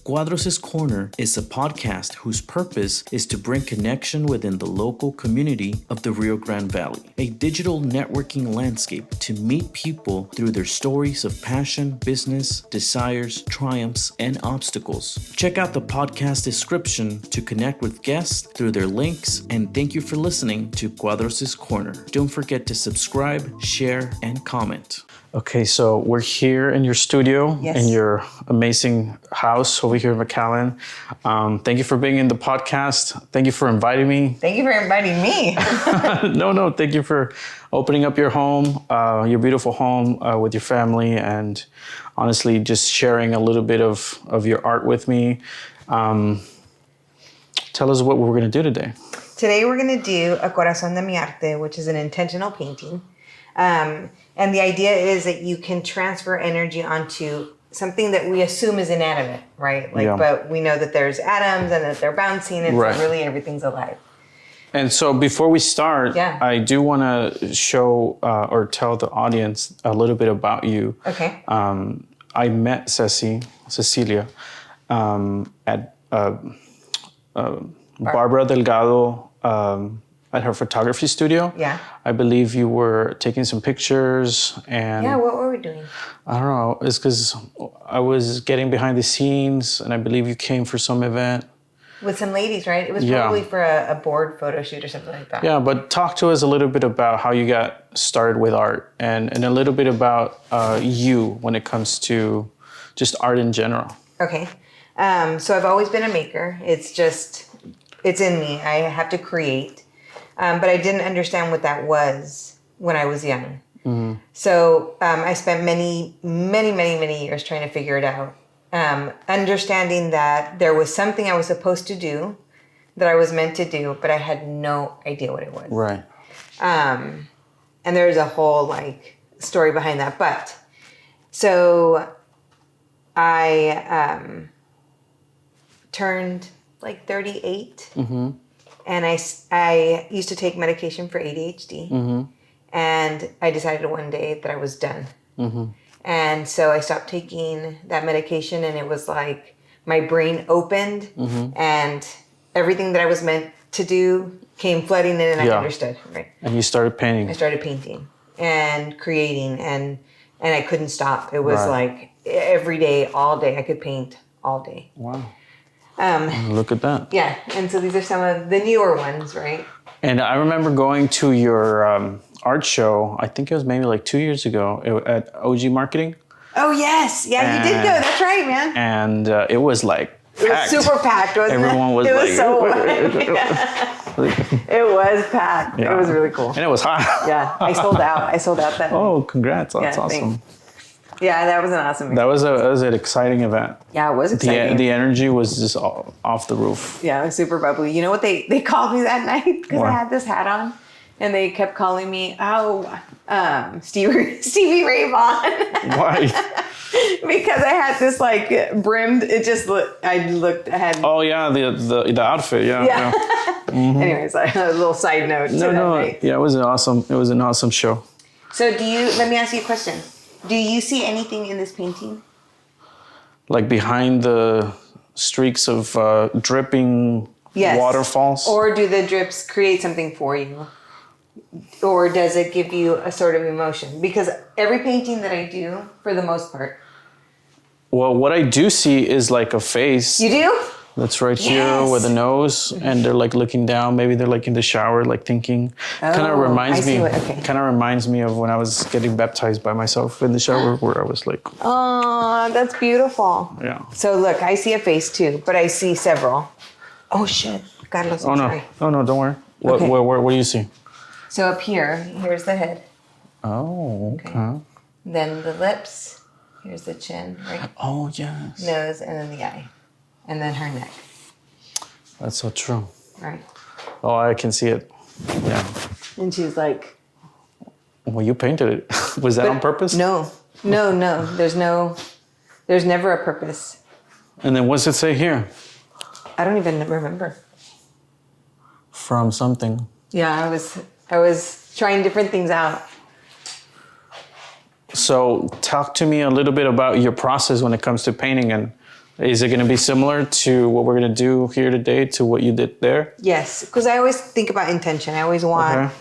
Cuadros Corner is a podcast whose purpose is to bring connection within the local community of the Rio Grande Valley, a digital networking landscape to meet people through their stories of passion, business, desires, triumphs, and obstacles. Check out the podcast description to connect with guests through their links, and thank you for listening to Cuadros Corner. Don't forget to subscribe, share, and comment. Okay, so we're here in your studio, in your amazing house over here in McAllen. Thank you for being in the podcast. Thank you for inviting me. Thank you for inviting me. No, thank you for opening up your home, your beautiful home with your family, and honestly, just sharing a little bit of your art with me. Tell us what we're going to do today. Today we're going to do a corazón de mi arte, which is an intentional painting. And the idea is that you can transfer energy onto something that we assume is inanimate, right? But we know that there's atoms and that they're bouncing, and so really everything's alive. And so before we start, I do want to show or tell the audience a little bit about you. Okay. I met Cecilia, at Barbara Delgado, at her photography studio. Yeah. I believe you were taking some pictures and... Yeah, what were we doing? I don't know. It's because I was getting behind the scenes and I believe you came for some event. With some ladies, right? It was probably for a board photo shoot or something like that. Yeah, but talk to us a little bit about how you got started with art and a little bit about you when it comes to just art in general. Okay. So I've always been a maker. It's in me. I have to create. But I didn't understand what that was when I was young. Mm-hmm. So I spent many years trying to figure it out. Understanding that there was something I was supposed to do, that I was meant to do, but I had no idea what it was. Right. And there's a whole story behind that. But so I turned 38. Mm-hmm. And I used to take medication for ADHD. Mm-hmm. And I decided one day that I was done. Mm-hmm. And so I stopped taking that medication, and it was like my brain opened, and everything that I was meant to do came flooding in, and I understood. Right. And you started painting. I started painting and creating, and I couldn't stop. It was like every day, all day. I could paint all day. Wow. Look at that. Yeah, and so these are some of the newer ones, right? And I remember going to your art show, I think it was maybe 2 years ago at OG Marketing. Oh, yes. Yeah, you did go. That's right, man. And it was packed. It was super packed, wasn't it? Everyone was it was so It was packed. Yeah. It was really cool. And it was hot. Yeah, I sold out that Oh, congrats. That's awesome. Thanks. Yeah, that was an awesome experience. That was an exciting event. Yeah, it was exciting. The energy was just off the roof. Yeah, it was super bubbly. You know what they called me that night? Because I had this hat on. And they kept calling me, Stevie Ray Vaughan. Why? Because I had this brimmed, I had. Oh yeah, the outfit, yeah. Mm-hmm. Anyways, a little side note. Yeah, it was an awesome show. So let me ask you a question. Do you see anything in this painting? Behind the streaks of dripping waterfalls? Or do the drips create something for you? Or does it give you a sort of emotion? Because every painting that I do, for the most part. Well, what I do see is a face. You do? That's right here with a nose, and they're looking down. Maybe they're in the shower, thinking. Kind of reminds me of when I was getting baptized by myself in the shower, where I was like. Oh, that's beautiful. Yeah. So look, I see a face too, but I see several. Oh shit, Carlos. Oh no, don't worry. What do you see? So up here's the head. Oh, okay. Then the lips. Here's the chin, right? Oh yes. Nose, and then the eye. And then her neck. That's so true. Right. Oh, I can see it. Yeah. And she's like... Well, you painted it. Was that on purpose? No. There's never a purpose. And then what's it say here? I don't even remember. From something. Yeah, I was trying different things out. So talk to me a little bit about your process when it comes to painting and Is it going to be similar to what we're going to do here today to what you did there? Yes, because I always think about intention. I always want...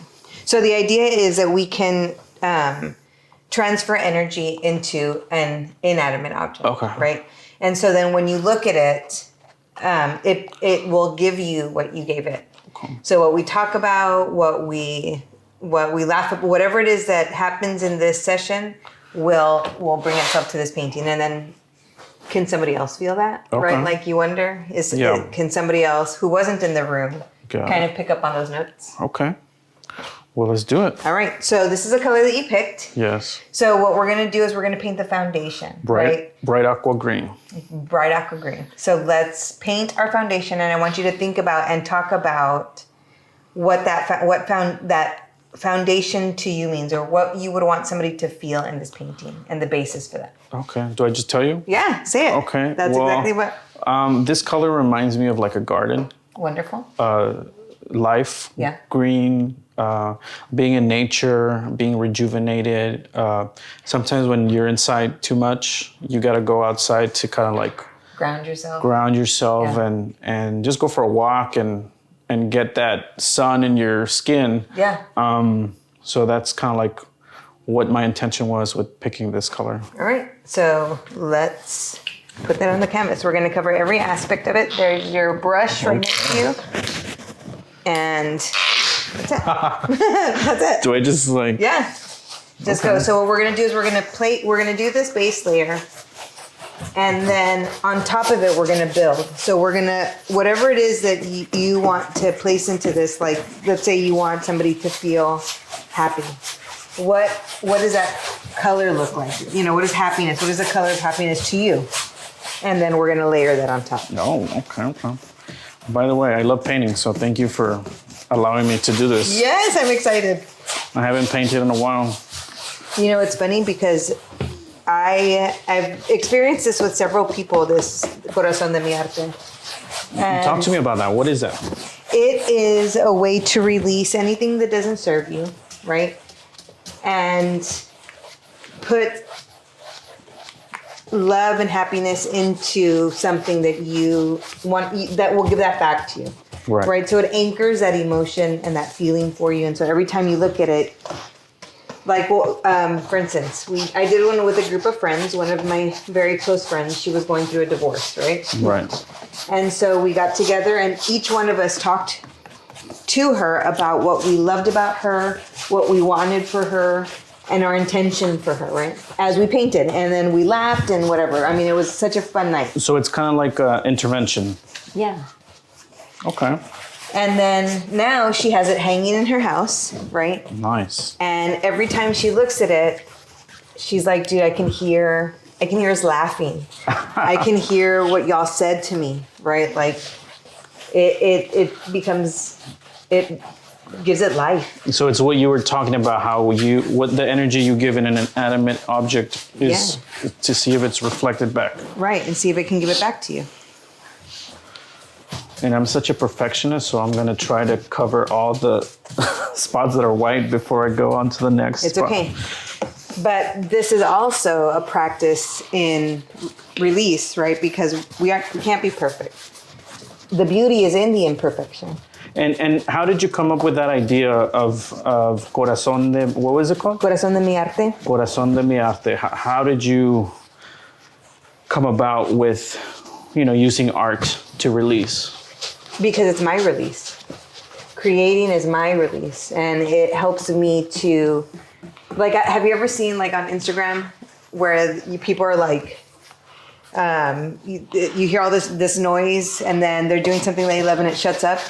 So the idea is that we can transfer energy into an inanimate object, right? And so then when you look at it, it will give you what you gave it. Okay. So what we talk about, what we laugh at, whatever it is that happens in this session will bring itself to this painting. And then can somebody else feel that? Right? Like you wonder, can somebody else who wasn't in the room kind of pick up on those notes? Okay. Well, let's do it. All right. So this is a color that you picked. Yes. So what we're going to do is we're going to paint the foundation. Bright aqua green. Bright aqua green. So let's paint our foundation, and I want you to think about and talk about what that foundation to you means, or what you would want somebody to feel in this painting, and the basis for that. Okay. Do I just tell you? Yeah, say it. Okay. That's exactly what. This color reminds me of like a garden. Wonderful. Life. Yeah. Green. Being in nature, being rejuvenated. Sometimes when you're inside too much, you got to go outside to kind of like ground yourself and just go for a walk and get that sun in your skin. Yeah. So that's kind of like what my intention was with picking this color. All right. So let's put that on the canvas. We're going to cover every aspect of it. There's your brush right next to you. And that's it. That's it. Do I just like... Yeah. Just go. So what we're going to do is we're going to do this base layer. And then on top of it, we're going to build. So we're going to, whatever it is that you want to place into this, like, let's say you want somebody to feel happy. What does that color look like? You know, what is happiness? What is the color of happiness to you? And then we're going to layer that on top. Oh, okay. By the way, I love painting, so thank you for allowing me to do this. Yes, I'm excited. I haven't painted in a while. You know, it's funny because I've experienced this with several people, this Corazón de mi Arte. Talk to me about that. What is that? It is a way to release anything that doesn't serve you, right? And put love and happiness into something that you want, that will give that back to you. Right. So it anchors that emotion and that feeling for you. And so every time you look at it, like, for instance, I did one with a group of friends. One of my very close friends, she was going through a divorce, right? Right. And so we got together and each one of us talked to her about what we loved about her, what we wanted for her, and our intention for her, right? As we painted. And then we laughed and whatever. I mean, it was such a fun night. So it's kind of like an intervention. Yeah. Okay. And then now she has it hanging in her house, right? Nice. And every time she looks at it, she's like, dude, I can hear us laughing. I can hear what y'all said to me, right? Like it gives it life. So it's what you were talking about, what the energy you give in an inanimate object is to see if it's reflected back. Right, and see if it can give it back to you. And I'm such a perfectionist, so I'm going to try to cover all the spots that are white before I go on to the next spot. Okay. But this is also a practice in release, right? Because we can't be perfect. The beauty is in the imperfection. And how did you come up with that idea of Corazón de... What was it called? Corazón de mi Arte. Corazón de mi Arte. How did you come about with, using art to release? Because it's my release. Creating is my release. And it helps me to... Like, have you ever seen, like, on Instagram where people are like... you hear all this noise and then they're doing something they love and it shuts up?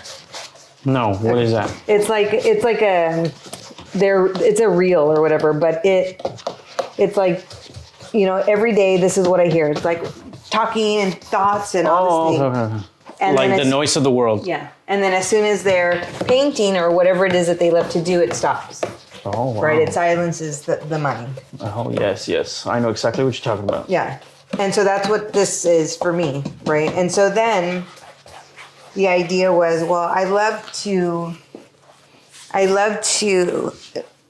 No, what is that? It's a reel or whatever, but it's like, every day this is what I hear. It's like talking and thoughts and all this thing. Okay. And like the noise of the world. Yeah. And then as soon as they're painting or whatever it is that they love to do, it stops. Oh, wow. Right? It silences the mind. Oh, yes. I know exactly what you're talking about. Yeah. And so that's what this is for me, right? And so then the idea was, well, I love to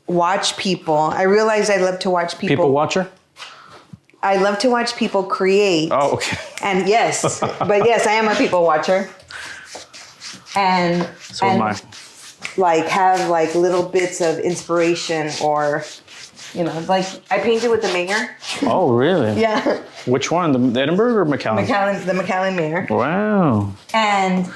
watch people. I realized I love to watch people. People watcher? I love to watch people create. Oh, okay. And yes, but yes, I am a people watcher. And So am I. Like have like little bits of inspiration, or like I painted with the mayor. Oh, really? Yeah. Which one? The Edinburgh or McAllen? The McAllen mayor. Wow. And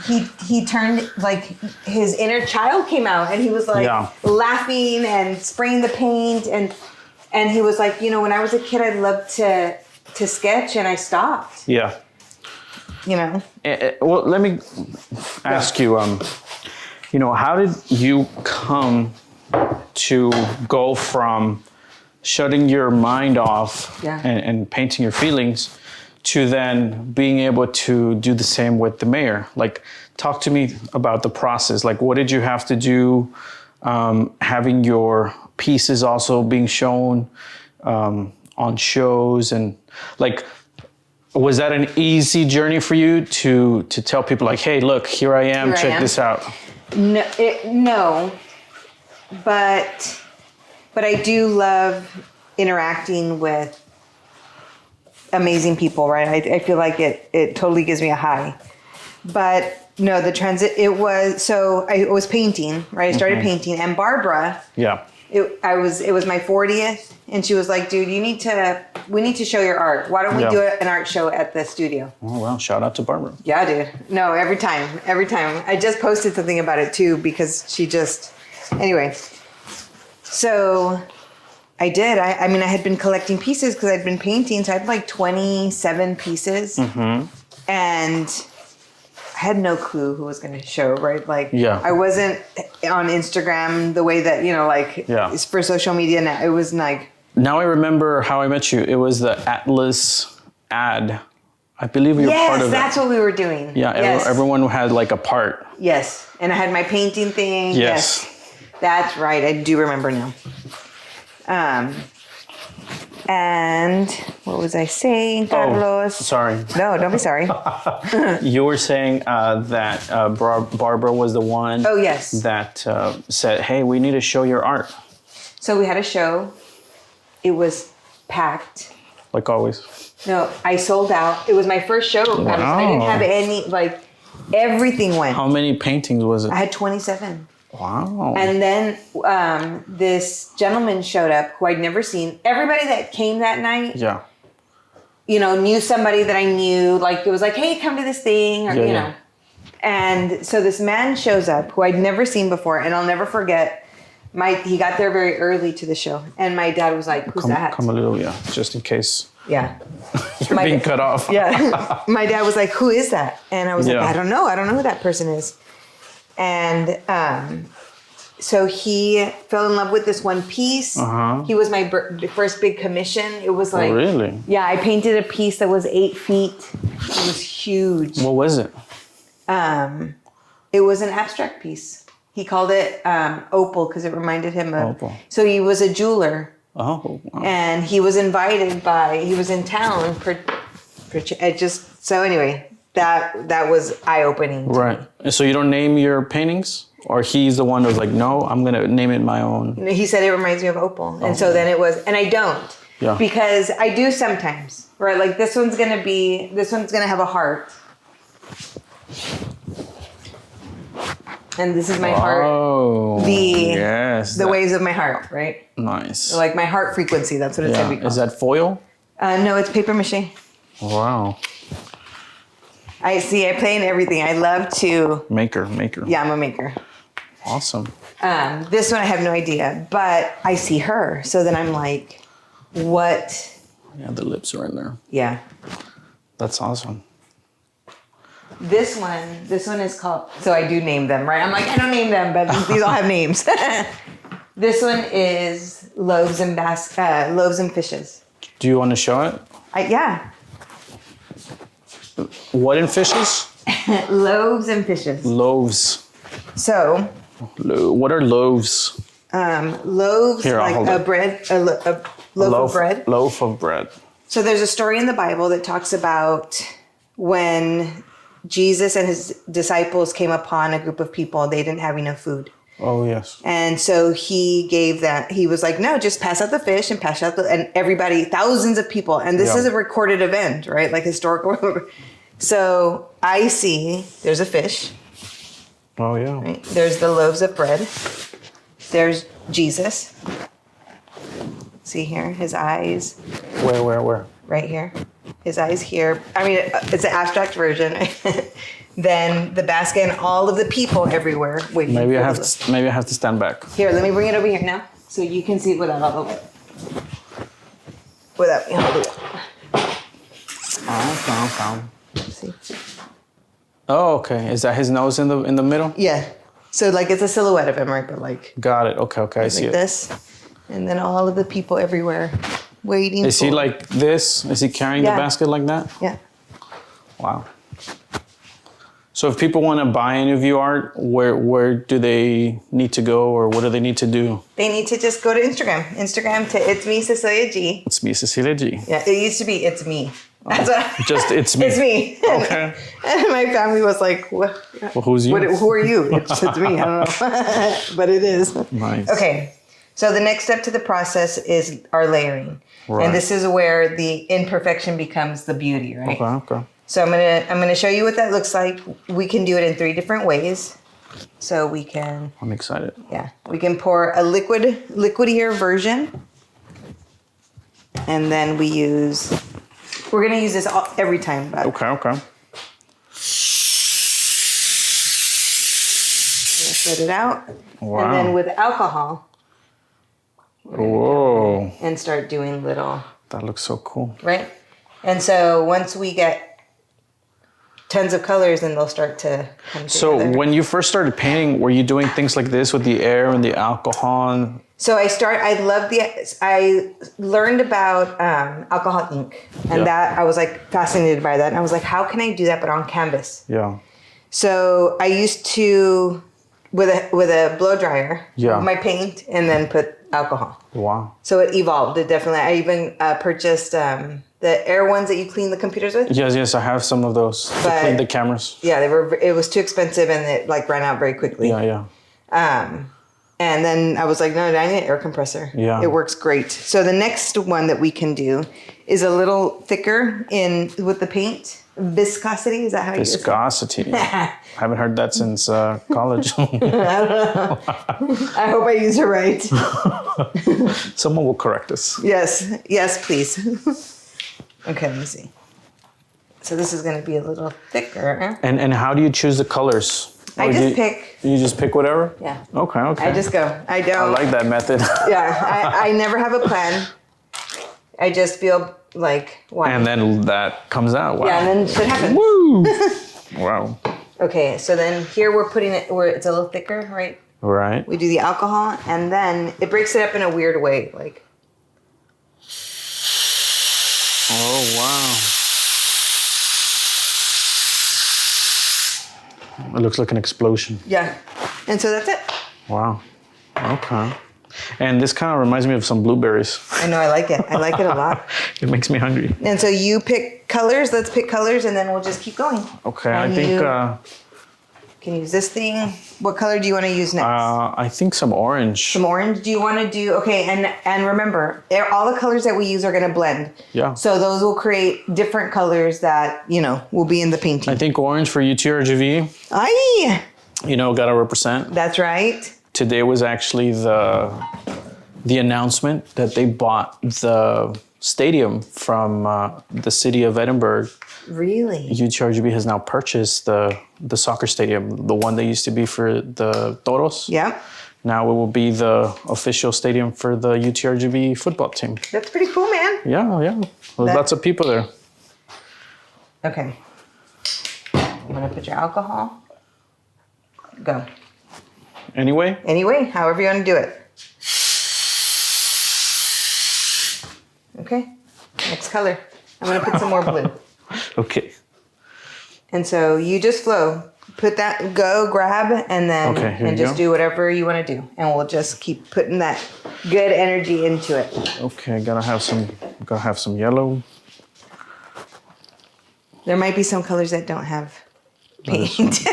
he turned, like, his inner child came out, and he was like laughing and spraying the paint, and he was like, when I was a kid, I loved to sketch, and I stopped. Yeah. Well, let me ask you, how did you come to go from shutting your mind off and painting your feelings to then being able to do the same with the mayor? Like, talk to me about the process. Like, what did you have to do, having your pieces also being shown on shows, and like, was that an easy journey for you to tell people like, hey, look, here I am, check this out? No, but I do love interacting with amazing people, right? I feel like it totally gives me a high. But no, the transit, it was I was painting, right? I started painting, and Barbara, it was my 40th, and she was like, dude, we need to show your art. Why don't we do an art show at the studio? Oh, well, shout out to Barbara. Yeah, dude. No, every time. I just posted something about it too, because she just, anyway. So I did. I mean, I had been collecting pieces because I'd been painting. So I had like 27 pieces. Mm-hmm. And I had no clue who was going to show, right? Like, I wasn't on Instagram the way that, it's for social media now. It was like... Now I remember How I Met You. It was the Atlas ad. I believe you were part of it. Yes, that's what we were doing. Yeah, everyone had like a part. Yes, and I had my painting thing. Yes. That's right. I do remember now. And what was I saying, Carlos? Sorry. No, don't be sorry. You were saying that Barbara was the one. Oh, yes. That said, hey, we need to show your art. So we had a show. It was packed. Like always. No, I sold out. It was my first show. Wow. I didn't have any, everything went. How many paintings was it? I had 27. Wow. And then this gentleman showed up who I'd never seen. Everybody that came that night, knew somebody that I knew. Like, it was like, hey, come to this thing, or, know. And so this man shows up who I'd never seen before, and I'll never forget. He got there very early to the show, and my dad was like, who's that? Come a little, just in case. Yeah. You're being cut off. Yeah. My dad was like, who is that? And I was like, I don't know who that person is. And so he fell in love with this one piece. Uh-huh. He was my first big commission. It was like... Oh, really? Yeah, I painted a piece that was 8 feet. It was huge. What was it? It was an abstract piece. He called it opal because it reminded him of... Opal. So he was a jeweler. Oh, wow. And he was invited he was in town so anyway... That was eye-opening. Right. So you don't name your paintings? Or he's the one who was like, no, I'm going to name it my own? He said it reminds me of opal. And so then it was, and I don't. Yeah. Because I do sometimes. Right? Like this one's going to have a heart. And this is my heart. Oh, the waves of my heart, right? Nice. So like my heart frequency, that's what it said. Is that foil? No, it's paper mache. Wow. I play in everything. I love to... Maker. Yeah, I'm a maker. Awesome. This one I have no idea, but I see her. So then I'm like, what? Yeah, the lips are in there. Yeah. That's awesome. This one is called... So I do name them, right? I'm like, I don't name them, but these all have names. This one is loaves and fishes. Do you want to show it? Yeah. What in fishes? Loaves and fishes. Loaves. So. What are loaves? Loaves, here, like a bread, a loaf of bread. Loaf of bread. So there's a story in the Bible that talks about when Jesus and his disciples came upon a group of people, they didn't have enough food. Oh, yes. And so he was like, no, just pass out the fish and and everybody, thousands of people. And this is a recorded event, right? Like historical. So I see there's a fish. Oh, yeah. Right? There's the loaves of bread. There's Jesus. See here, his eyes. Where? Right here. His eyes here. I mean, it's an abstract version. Then the basket and all of the people everywhere waiting. Maybe I have to stand back. Here, let me bring it over here now, so you can see without all the way. Without me holding it. See? Oh, okay. Is that his nose in the middle? Yeah. So like it's a silhouette of him, right? But like. Got it. Okay. I see like it. This, and then all of the people everywhere waiting. Is he like this? Is he carrying the basket like that? Yeah. Wow. So if people want to buy any of your art, where do they need to go, or what do they need to do? They need to just go to Instagram. To It's Me, Cecilia G. It's me, Cecilia G. Yeah, it used to be It's Me. That's what just It's Me. It's me. Okay. And my family was like, what? Well, who's you? Who are you? It's me. I don't know. But it is. Nice. Okay. So the next step to the process is our layering. Right. And this is where the imperfection becomes the beauty, right? Okay. So I'm gonna show you what that looks like. We can do it in 3 different ways. So we can. I'm excited. Yeah, we can pour a liquidier version, and then we're gonna use this every time. But Okay. Let it out, Wow. and then with alcohol. Whoa. And start doing little. That looks so cool. Right, and so once we get tons of colors, and they'll start to come together. So when you first started painting, were you doing things like this with the air and the alcohol? So I learned about alcohol ink, and that I was like fascinated by that. And I was like, how can I do that but on canvas? Yeah. So I used to, with a blow dryer, my paint, and then put alcohol. Wow. So it evolved. It definitely. I even purchased the air ones that you clean the computers with. Yes, I have some of those to clean the cameras. Yeah, it was too expensive, and it like ran out very quickly. Yeah. And then I was like, no, I need an air compressor. Yeah. It works great. So the next one that we can do is a little thicker with the paint. Viscosity, is that how you say it? Viscosity. I haven't heard that since college. I don't know. I hope I use it right. Someone will correct us. Yes, please. Okay, let me see. So this is going to be a little thicker. And how do you choose the colors? I just pick. You just pick whatever? Yeah. Okay. I just go. I don't. I like that method. Yeah, I never have a plan. I just feel like, why? And then that comes out. Wow. Yeah, and then shit happens. Woo! Wow. Okay, so then here we're putting it where it's a little thicker, right? Right. We do the alcohol, and then it breaks it up in a weird way, like. Oh, wow. It looks like an explosion. Yeah, and so that's it. Wow. Okay. And this kind of reminds me of some blueberries. I know, I like it. I like it a lot. It makes me hungry. And so you pick colors. Let's pick colors, and then we'll just keep going. Okay, And I think... you can use this thing. What color do you want to use next? I think some orange. Some orange. Do you want to do... Okay, and remember, all the colors that we use are going to blend. Yeah. So those will create different colors that, will be in the painting. I think orange for UTRGV. Aye! Gotta represent. That's right. Today was actually the announcement that they bought the stadium from the city of Edinburgh. Really? UTRGB has now purchased the soccer stadium, the one that used to be for the Toros. Yeah. Now it will be the official stadium for the UTRGB football team. That's pretty cool, man. Yeah. There's lots of people there. Okay. I'm gonna put your alcohol. Go. Anyway, however you want to do it. Okay. Next color. I'm gonna put some more blue. Okay. And so you just flow. Put that, go, grab, and then and just do whatever you want to do. And we'll just keep putting that good energy into it. Okay, gotta have some yellow. There might be some colors that don't have paint.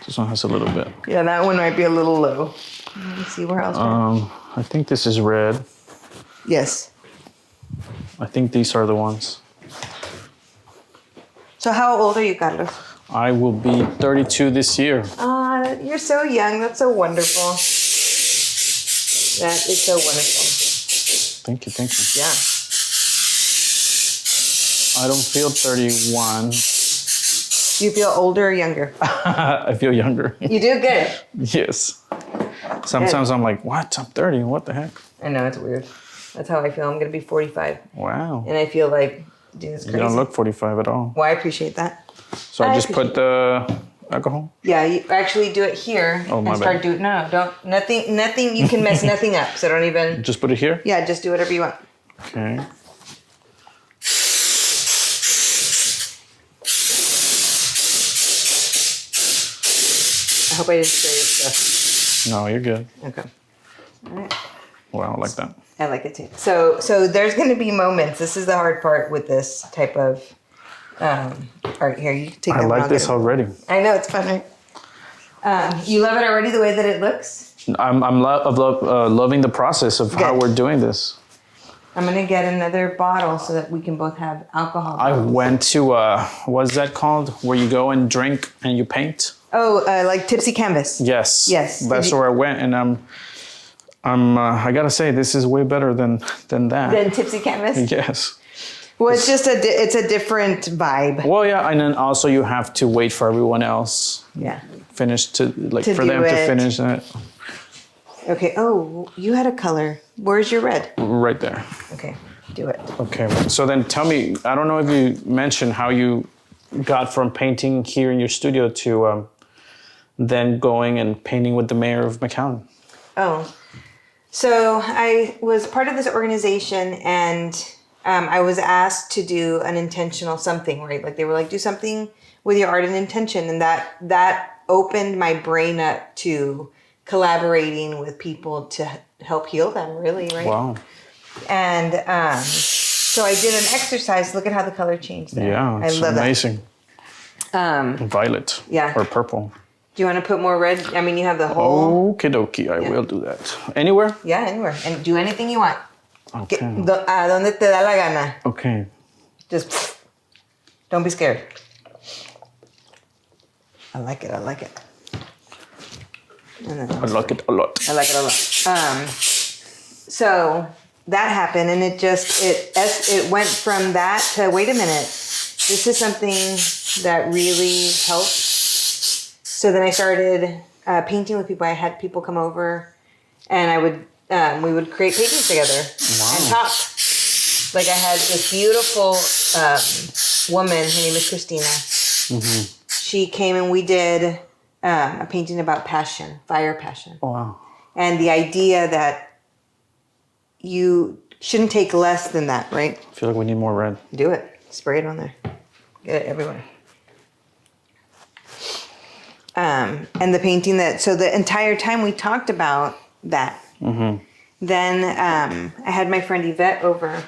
This one has a little bit. Yeah, that one might be a little low. Let me see where else. I think this is red. Yes. I think these are the ones. So how old are you, Carlos? I will be 32 this year. You're so young. That's so wonderful. That is so wonderful. Thank you. Yeah. I don't feel 31. Do you feel older or younger? I feel younger. You do good. Yes. Sometimes I'm like, what? I'm 30. What the heck? I know, it's weird. That's how I feel. I'm going to be 45. Wow. And I feel like, dude, it's crazy. You don't look 45 at all. Well, I appreciate that. So I just put the alcohol? Yeah, you actually do it here and start doing. No, don't. Nothing. You can mess nothing up. So don't even. Just put it here? Yeah, just do whatever you want. Okay. I hope I didn't spray your stuff. No, you're good. Okay. All right. Wow, I like that. I like it too. So there's going to be moments. This is the hard part with this type of art here. You take. I like this already. I know, it's fun, right? You love it already, the way that it looks? I'm loving the process of how we're doing this. I'm going to get another bottle so that we can both have alcohol. I went to, what's that called? Where you go and drink and you paint? Oh, like Tipsy Canvas. Yes. Yes. That's where I went, and I gotta say, this is way better than that. Than Tipsy Canvas? Yes. Well, it's just it's a different vibe. Well, yeah, and then also you have to wait for everyone else. Yeah. Finish to To for do them to it. finish it. Okay. Oh, you had a color. Where's your red? Right there. Okay. Do it. Okay. So then tell me, I don't know if you mentioned how you got from painting here in your studio to then going and painting with the mayor of McAllen. Oh. So I was part of this organization, and I was asked to do an intentional something, right? Like they were like, do something with your art and intention. And that opened my brain up to collaborating with people to help heal them, really, right? Wow. And so I did an exercise. Look at how the color changed there. Yeah, it's amazing. That. Violet. Yeah. Or purple. Do you want to put more red? I mean, you have the whole... Okie dokie, I will do that. Anywhere? Yeah, anywhere. And do anything you want. Okay. A donde te da la gana. Okay. Just don't be scared. I like it. And then I like it a lot. I like it a lot. So that happened, and it went from that to, wait a minute, this is something that really helps. So then I started painting with people. I had people come over, and we would create paintings together and talk. Like I had this beautiful woman. Her name is Christina. Mm-hmm. She came and we did a painting about passion, fire passion. Wow. And the idea that you shouldn't take less than that, right? I feel like we need more red. Do it. Spray it on there. Get it everywhere. And the painting so the entire time we talked about that. Mm-hmm. Then I had my friend Yvette over.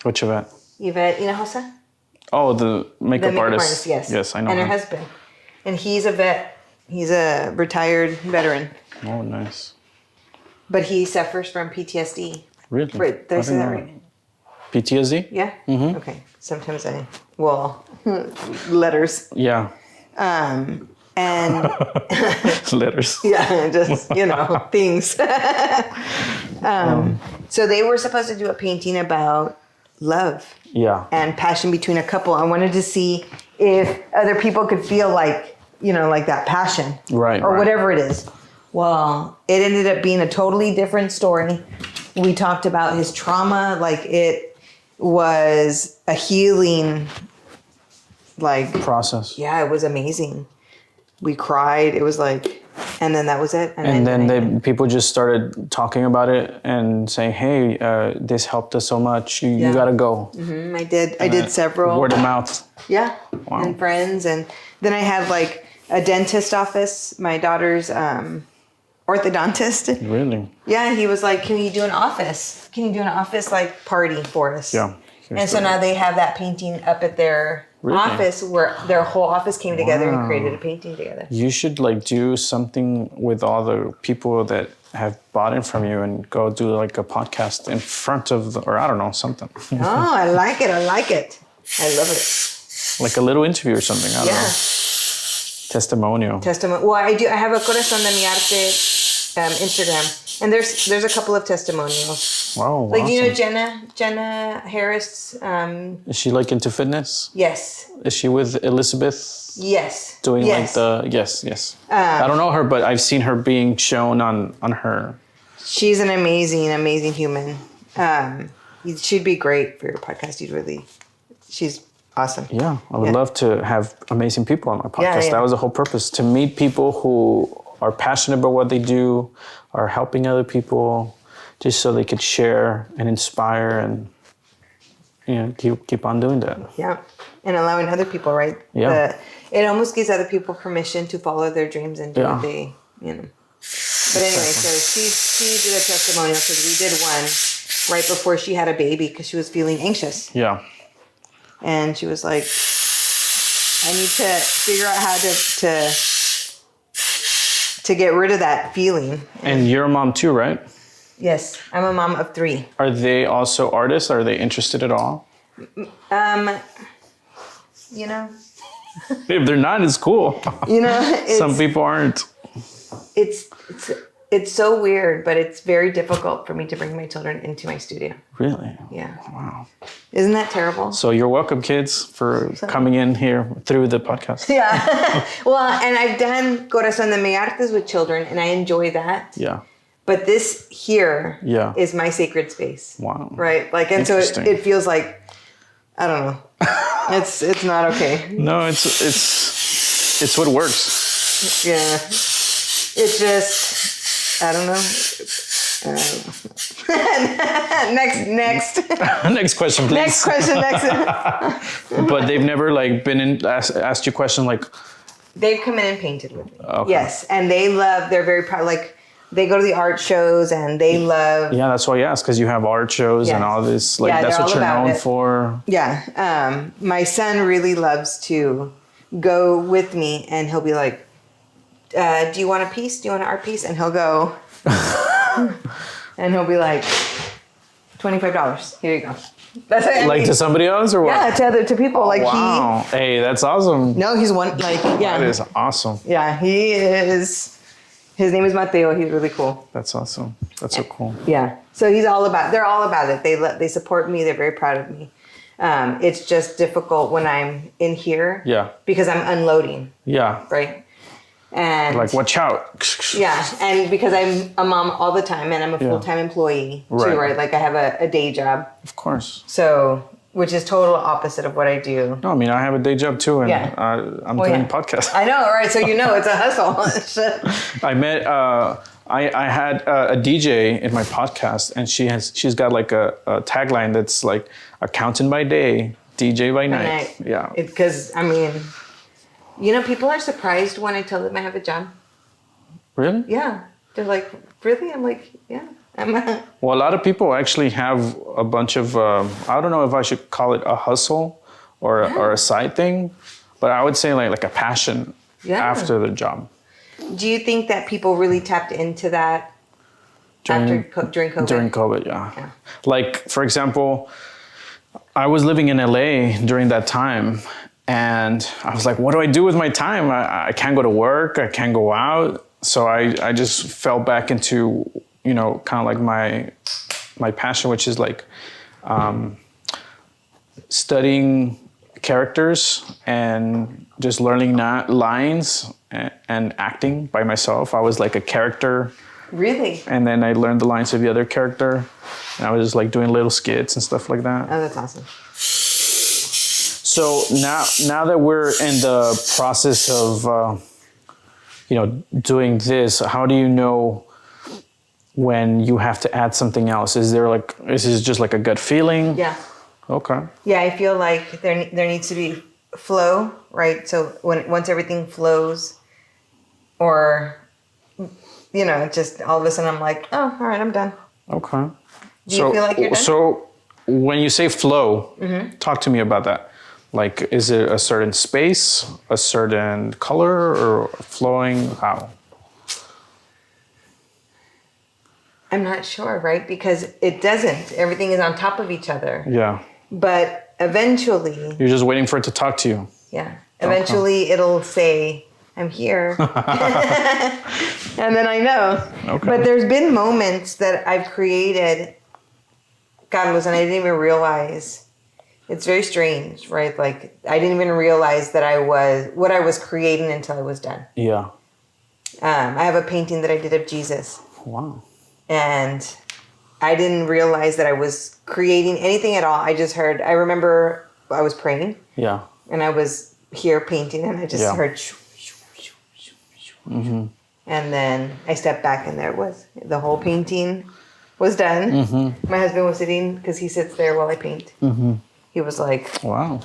Which Yvette? Yvette Hinojosa? Oh, the makeup artist. Yes. Yes, I know And her her. husband. And he's a vet. He's a retired veteran. Oh, nice. But he suffers from PTSD. Really? Right. Did I say that right? PTSD? Yeah? Mm-hmm. Okay. Sometimes letters. Yeah. And letters. yeah, just, things. So they were supposed to do a painting about love. Yeah. And passion between a couple. I wanted to see if other people could feel like, like that passion. Right. Or whatever it is. Well, it ended up being a totally different story. We talked about his trauma. Like it was a healing, process. Yeah, it was amazing. We cried. It was and then that was it. And then people just started talking about it and saying, hey, this helped us so much. You got to go. Mm-hmm, I did several. Word of mouth. Yeah. Wow. And friends. And then I had a dentist office, my daughter's orthodontist. Really? Yeah. He was like, can you do an office party for us? Yeah. And so now they have that painting up at their office where their whole office came together and created a painting together. You should like do something with all the people that have bought in from you and go do like a podcast in front of the, or I don't know, something. Oh, I like it. I like it. I love it. Like a little interview or something. I don't know. Testimonial. Well, I have a Corazón de mi Arte Instagram, and there's a couple of testimonials. Wow. Like, awesome. you know, Jenna Harris. Is she like into fitness? Yes. Is she with Elizabeth? Yes. Doing yes. like the, yes. I don't know her, but I've seen her being shown on her. She's an amazing human. She'd be great for your podcast. She's awesome. Yeah, I would love to have amazing people on my podcast. Yeah. That was the whole purpose, to meet people who are passionate about what they do, are helping other people, just so they could share and inspire and keep on doing that. Yeah, and allowing other people, right? Yeah. It almost gives other people permission to follow their dreams and do what they, But anyway, so she did a testimonial because we did one right before she had a baby because she was feeling anxious. Yeah. And she was like, I need to figure out how to get rid of that feeling. And you're a mom too, right? Yes, I'm a mom of 3. Are they also artists? Are they interested at all? You know, If they're not, it's cool. Some people aren't. It's so weird, but it's very difficult for me to bring my children into my studio. Really? Yeah. Wow. Isn't that terrible? So you're welcome, kids, for coming in here through the podcast. Yeah. Well, and I've done Corazón de mi Artes with children, and I enjoy that. Yeah. But this here is my sacred space. Wow. Right? Like, and so it feels like, I don't know. It's not okay. No, it's what works. Yeah. It's just, I don't know. Next. Next question, please. Next question. But they've never like been in asked you a question like. They've come in and painted with me. Okay. Yes, and they're very proud. Like, they go to the art shows and they love. Yeah, that's why I asked, because you have art shows and all this. Like, that's what you're known for. Yeah. My son really loves to go with me, and he'll be like, do you want a piece? Do you want an art piece? And he'll go, and he'll be like, $25. Here you go. That's what I mean. To somebody else or what? Yeah, to people. Wow. Hey, that's awesome. No, he's one. That is awesome. Yeah, he is. His name is Mateo. He's really cool. That's awesome. That's so cool. Yeah. So they're all about it. They support me. They're very proud of me. It's just difficult when I'm in here. Yeah. Because I'm unloading. Yeah. Right. And like, watch out. Yeah. And because I'm a mom all the time, and I'm a full-time employee too, right? Like, I have a day job. Of course. So, which is total opposite of what I do. No, I mean, I have a day job too, and I'm doing podcasts. I know, right? So it's a hustle. I met I had a DJ in my podcast, and she's got like a tagline that's like accountant by day, DJ by night. Yeah. Because people are surprised when I tell them I have a job. Really? Yeah. They're like, really? I'm like, yeah. Well, a lot of people actually have a bunch of, I don't know if I should call it a hustle or a side thing, but I would say like a passion after the job. Do you think that people really tapped into that during COVID? During COVID, yeah. Like, for example, I was living in LA during that time, and I was like, what do I do with my time? I can't go to work, I can't go out. So I just fell back into, kind of like my passion, which is like studying characters and just learning lines and acting by myself. I was like a character. Really? And then I learned the lines of the other character, and I was just like doing little skits and stuff like that. Oh, that's awesome. So now that we're in the process of, doing this, how do you know when you have to add something else? Is this just like a gut feeling? Yeah. Okay. Yeah, I feel like there needs to be flow, right? So once everything flows, or just all of a sudden I'm like, oh, all right, I'm done. Okay. Do you feel like you're done? So when you say flow, talk to me about that. Like, is it a certain space, a certain color, or flowing? How? I'm not sure, right? Because it doesn't. Everything is on top of each other. Yeah. But eventually, You're just waiting for it to talk to you. yeah, eventually it'll say, I'm here. And then I know. Okay. But there's been moments that I've created, God was, and I didn't even realize. It's very strange, right? Like, I didn't even realize that what I was creating until I was done. Yeah. I have a painting that I did of Jesus. Wow. And I didn't realize that I was creating anything at all. I remember I was praying. Yeah. And I was here painting, and I just heard shoo, shoo, shoo, shoo, shoo, shoo. And then I stepped back, and there it was. The whole painting was done. My husband was sitting, because he sits there while I paint. He was like, Wow.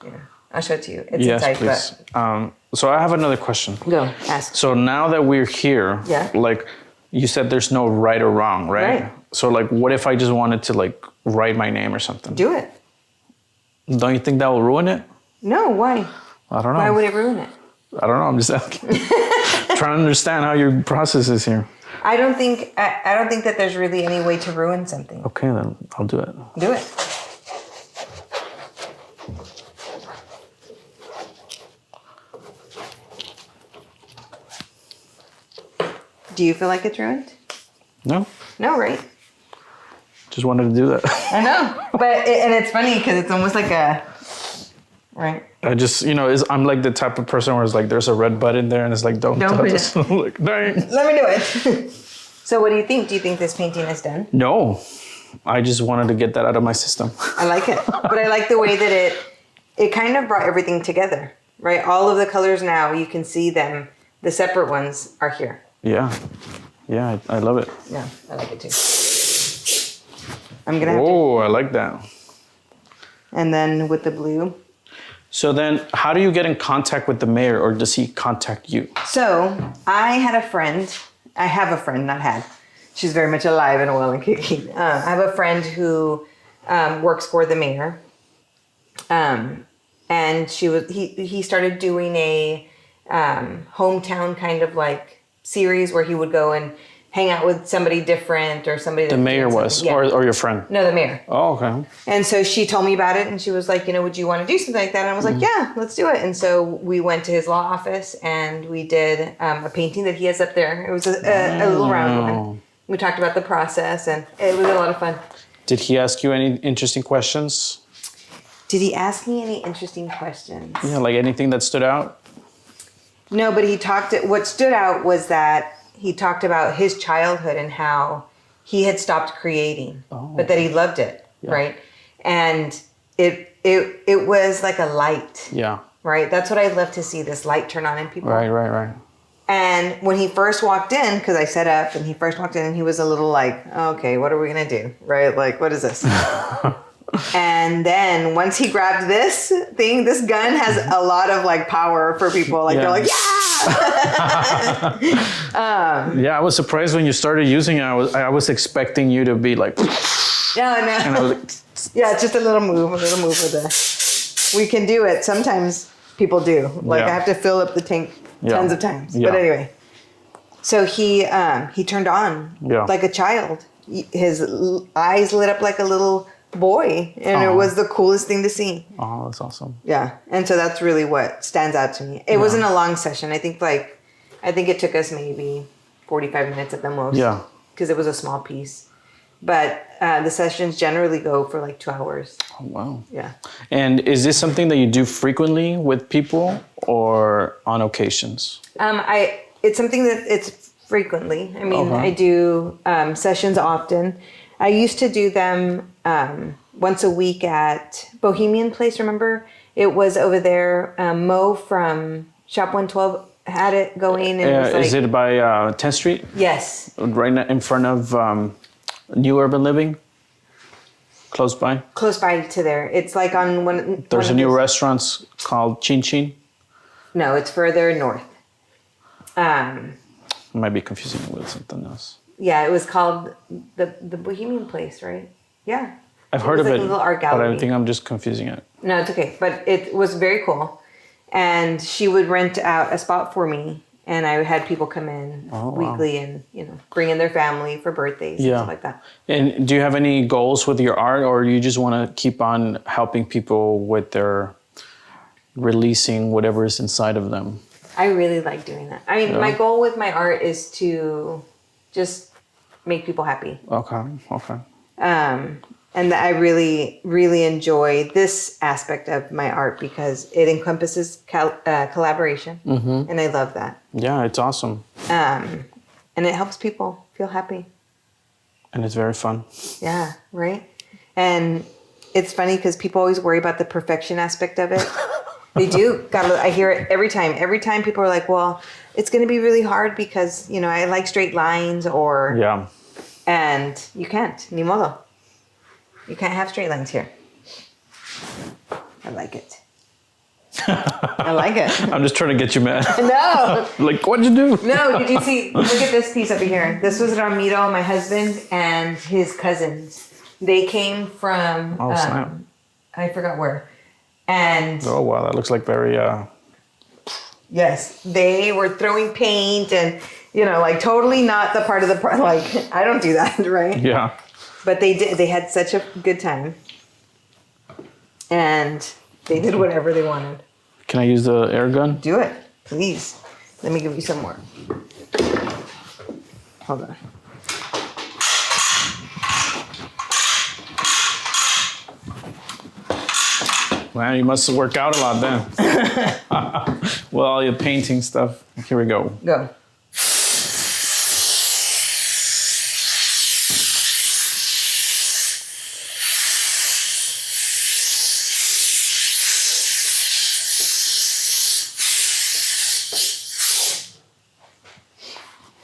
yeah, I'll show it to you. It's Yes, inside, please. So I have another question. Go, ask. So now that we're here, Yeah. like you said, there's no right or wrong, right? Right. So like, what if I just wanted to like write my name or something? Do it. Don't you think that will ruin it? No, why? I don't know. Why would it ruin it? I don't know. I'm just asking. Trying to understand how your process is here. I don't think that there's really any way to ruin something. Okay, then I'll do it. Do it. Do you feel like it's ruined? No, No, right? just wanted to do that. I know, and it's funny because it's almost like right. I just, I'm like the type of person where it's like, there's a red button there and it's like, don't touch this. Like, dang. Let me do it. So what do you think? Do you think this painting is done? No, I just wanted to get that out of my system. I like it, but I like the way that it kind of brought everything together, right? All of the colors now, you can see them. The separate ones are here. Yeah, I love it. Yeah, I like it too. I'm gonna have Oh, I like that. and then with the blue. So then, how do you get in contact with the mayor, or does he contact you? So I have a friend, not had. She's very much alive and well and kicking. I have a friend who works for the mayor. And he started doing a hometown kind of like series where he would go and hang out with somebody different or somebody. The mayor was, yeah. or your friend? No, the mayor. Oh, okay. And so she told me about it, and she was like, would you want to do something like that? And I was like, yeah, let's do it. And so we went to his law office, and we did a painting that he has up there. It was a little round one. We talked about the process, and it was a lot of fun. Did he ask you any interesting questions? Did he ask me any interesting questions? Yeah, like anything that stood out? No, but what stood out was that he talked about his childhood and how he had stopped creating, but that he loved it, right? And it was like a light. Yeah. Right? That's what I'd love to see, this light turn on in people. Right. And when he first walked in, because I set up, and he first walked in, and he was a little like, okay, what are we going to do? Right? Like, what is this? And then once he grabbed this thing, this gun has a lot of like power for people. Like, they're like, yeah, I was surprised when you started using it. I was expecting you to be like, yeah, I know. and I was like, yeah, it's just a little move with the. We can do it. Sometimes people do. Like, I have to fill up the tank tons of times. Yeah. But anyway, so he turned on like a child. His eyes lit up like a little boy, and it was the coolest thing to see. Oh, that's awesome. Yeah, and so that's really what stands out to me. It wasn't a long session. I think it took us maybe 45 minutes at the most. Yeah. Because it was a small piece. But the sessions generally go for like 2 hours. Oh, wow. Yeah. And is this something that you do frequently with people or on occasions? It's something that it's frequently. I mean, I do sessions often. I used to do them once a week at Bohemian Place, remember? It was over there. Mo from Shop 112 had it going. And it was like, is it by 10th Street? Yes. Right in front of New Urban Living? Close by? Close by to there. It's like on one. There's a new restaurant called Chin Chin. No, it's further north. I might be confusing it with something else. Yeah, it was called the Bohemian Place, right? Yeah. I've heard of like it, a little art but I gallery. think I'm just confusing it. No, it's okay. But it was very cool. And she would rent out a spot for me. And I had people come in weekly and, bring in their family for birthdays and stuff like that. And do you have any goals with your art, or you just want to keep on helping people with their releasing whatever is inside of them? I really like doing that. I mean, my goal with my art is to just make people happy. Okay. And I really, really enjoy this aspect of my art because it encompasses collaboration. Mm-hmm. And I love that. Yeah, it's awesome. And it helps people feel happy. And it's very fun. Yeah, right? And it's funny because people always worry about the perfection aspect of it. They do. I hear it every time. Every time people are like, well, it's going to be really hard because, I like straight lines or... Yeah. And you can't. Ni modo. You can't have straight lines here. I like it. I like it. I'm just trying to get you mad. No. Like, what'd you do? No, did you see? Look at this piece over here. This was Ramiro, my husband, and his cousins. They came from, snap. I forgot where. And... Oh, wow. That looks like very... Yes. They were throwing paint and, totally not the part of the... Like, I don't do that, right? Yeah. But they did. They had such a good time. And they did whatever they wanted. Can I use the air gun? Do it, please. Let me give you some more. Hold on. Man, you must work out a lot then. Well, all your painting stuff. Here we go. Go.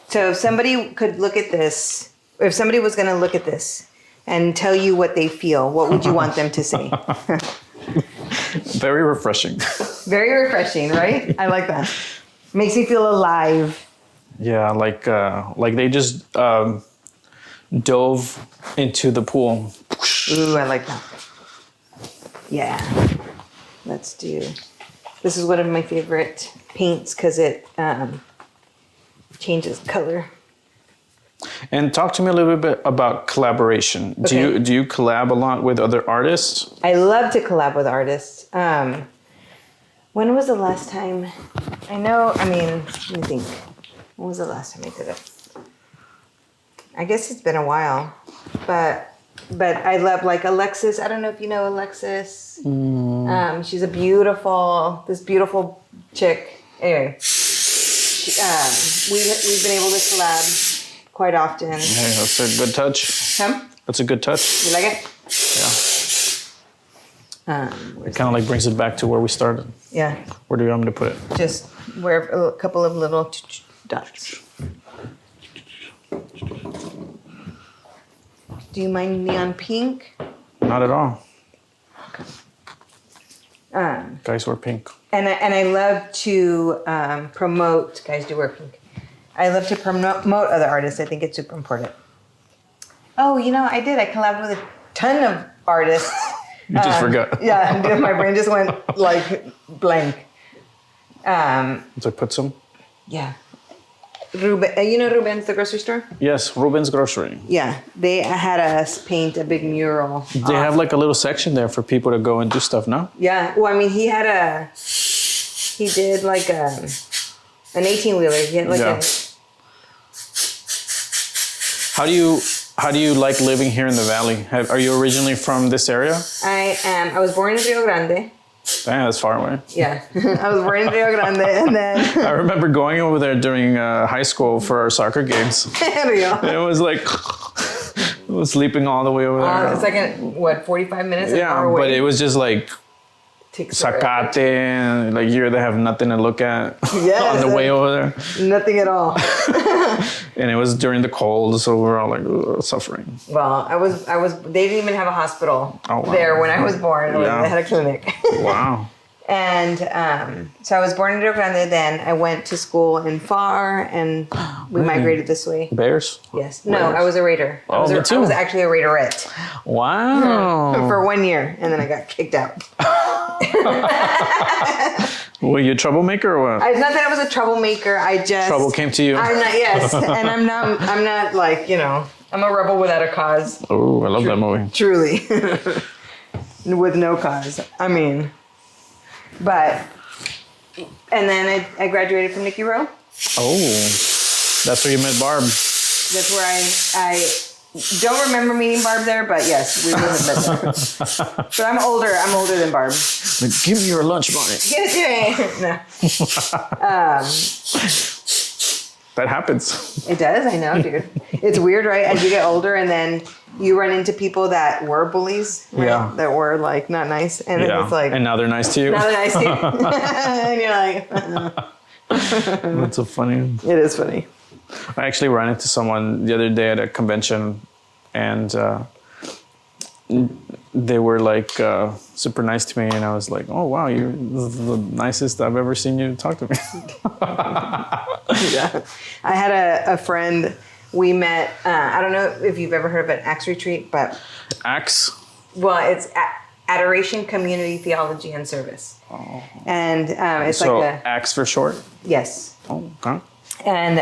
So if somebody could look at this, if somebody was going to look at this and tell you what they feel, what would you want them to say? Very refreshing. Very refreshing, right? I like that. Makes me feel alive. Yeah, like they just dove into the pool. Ooh, I like that. Yeah. Let's do. This is one of my favorite paints because it changes color. And talk to me a little bit about collaboration. Okay. Do you collab a lot with other artists? I love to collab with artists. When was the last time? Let me think. When was the last time I did it? I guess it's been a while. But I love like Alexis. I don't know if you know Alexis. She's a beautiful chick. Anyway, we've been able to collab quite often. Hey, that's a good touch. That's a good touch. You like it? Yeah. It kind of like brings it back to where we started. Yeah. Where do you want me to put it? Just where a couple of little dots. Do you mind neon pink? Not at all. Okay. Guys wear pink. And I love to promote. Guys do wear pink. I love to promote other artists. I think it's super important. Oh, I did. I collabed with a ton of artists. You just forgot. Yeah, my brain just went like blank. So put some? Yeah. Ruben's, the grocery store? Yes, Ruben's Grocery. Yeah, they had us paint a big mural. They have like a little section there for people to go and do stuff, no? Yeah, well, he did like an 18-wheeler. He had like How do you like living here in the valley? Are you originally from this area? I am. I was born in Rio Grande. Damn, that's far away. Yeah, I was born in Rio Grande, and then I remember going over there during high school for our soccer games. Rio. It was like I was sleeping all the way over there. It's like 45 minutes? Yeah, away? but it was just like Zacate, and like here they have nothing to look at on the way over there. Nothing at all. And it was during the cold, so we were all like suffering. Well, I was. They didn't even have a hospital there when I was born. Yeah. They had a clinic. Wow. And so I was born in Rio Grande. Then I went to school in Far, and we migrated this way. Bears? Yes. No, Bears. I was a raider. Oh, me too. I was actually a raiderette. Wow. For 1 year, and then I got kicked out. Were you a troublemaker or what? It's not that I was a troublemaker. I just Trouble came to you. I'm not. Yes, and I'm not. I'm not like I'm a rebel without a cause. Oh, I love that movie. Truly, with no cause. I mean, but and then I graduated from Nicky Rowe. Oh, that's where you met Barb. That's where I don't remember meeting Barb there, but yes, we would have met there. But I'm older. I'm older than Barb. Give me your lunch money. Get it? No. That happens. It does. I know, dude. It's weird, right? As you get older, and then you run into people that were bullies, right? Yeah. That were like not nice, and then it's like and now they're nice to you. now they're nice to you, and you're like, That's so funny. it is funny. I actually ran into someone the other day at a convention, and they were like super nice to me, and I was like, "Oh wow, you're the nicest I've ever seen you talk to me." Yeah. I had a friend. We met. I don't know if you've ever heard of an Axe retreat, but Axe. well, it's Adoration, Community, Theology, and Service, and it's So like a Axe for short. yes. Oh, okay. And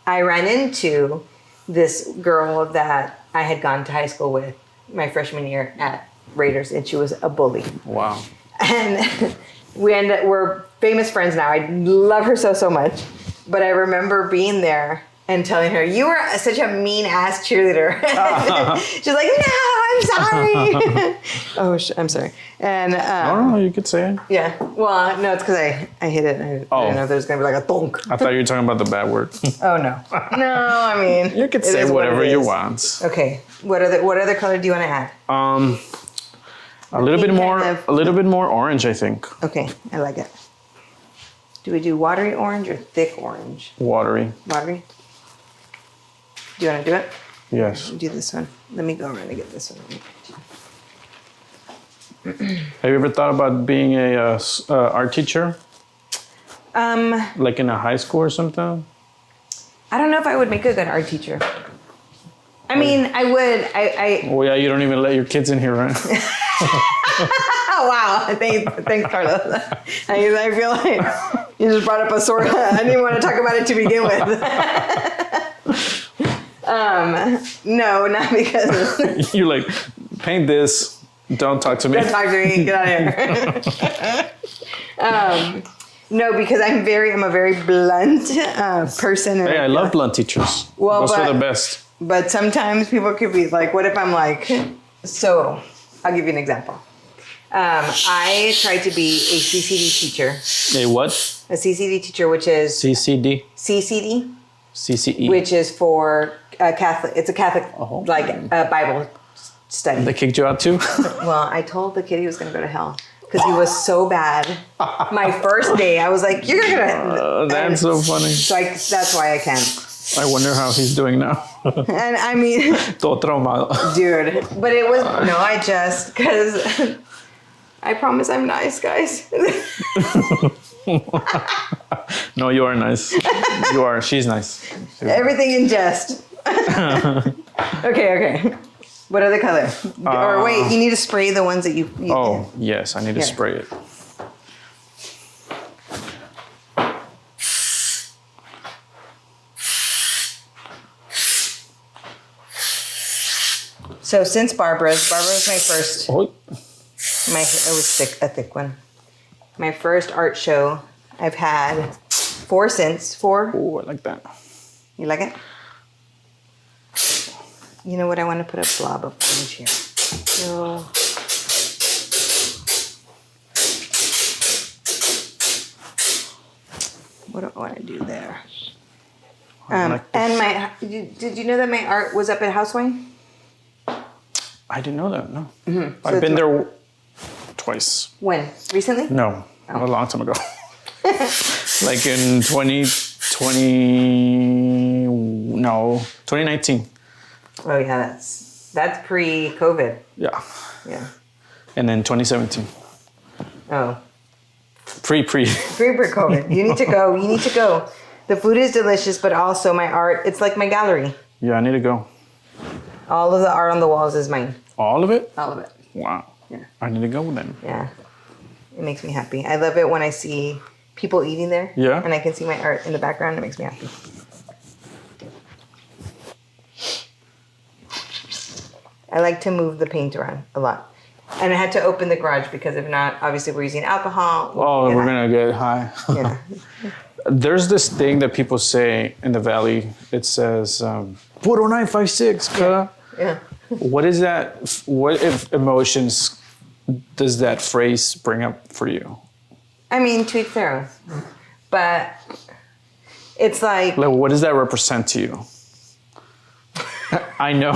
I ran into this girl that I had gone to high school with my freshman year at Raiders, and she was a bully. Wow. And we're famous friends now. I love her so much. But I remember being there and telling her, "You were such a mean ass cheerleader." She's like, "No, I'm sorry." I'm sorry. And No, you could say it. yeah. Well, no, it's because I hit it. I didn't know if there was gonna be like a thonk. I thought you were talking about the bad word. Oh no. No, I mean You could it say is what whatever it you is. want. Okay. What other color do you want to add? A little bit Pink more. kind of- A little bit more orange, I think. Okay, I like it. Do we do watery orange or thick orange? Watery. Watery. Do you want to do it? Yes. Do this one. Let me go around and get this one. Have you ever thought about being a art teacher? Like in a high school or something? I don't know if I would make a good art teacher. I mean, I would. Well, yeah, you don't even let your kids in here, right? Oh wow! Thanks, Carlos. I feel like you just brought up a sore. I didn't want to talk about it to begin with. No, not because. You like paint this. Don't talk to me. Don't talk to me. Get out of here. No, because I'm a very blunt person. And Hey, I love blunt teachers. Well, Those are but- the best. But sometimes people could be like, what if I'm like, so I'll give you an example. I tried to be a CCD teacher. A what? A CCD teacher, which is CCD? CCD, CCE. which is for Catholic. It's a Catholic, Oh. like Bible study. They kicked you out too? Well, I told the kid he was going to go to hell because he was so bad. My first day, I was like, "You're gonna." That's so funny. So that's why I can't. I wonder how he's doing now. And I mean, Todo traumado. dude, but it was because I promise I'm nice, guys. No, you are nice. You are. She's nice. Everything in jest. Okay. What other color? Or wait, you need to spray the ones that you Oh, yes. I need to Yeah. spray it. So since Barbara's my first. Oh, It was a thick one. My first art show. I've had four since. Four. oh, I like that. You like it? You know what? I want to put a blob of orange here. So, what do I want to do there? I like this. And did you know that my art was up at Housewine? I didn't know that. No. So I've been it's there twice. When? Recently? No, a long time ago. Like in 2019. Oh yeah, that's pre-COVID. Yeah. Yeah. And then 2017. Oh. Pre-COVID. You need to go. You need to go. The food is delicious, but also my art. It's like my gallery. Yeah, I need to go. All of the art on the walls is mine. All of it? All of it. Wow. Yeah. I need to go then. Yeah. It makes me happy. I love it when I see people eating there. Yeah. And I can see my art in the background. It makes me happy. I like to move the paint around a lot. And I had to open the garage because if not, obviously we're using alcohol. Oh, we're going to get high. Yeah. There's this thing that people say in the Valley. It says, Puro 956, cuh. Yeah. What is that? What if emotions does that phrase bring up for you? I mean, to each their own. But it's like What does that represent to you? I know.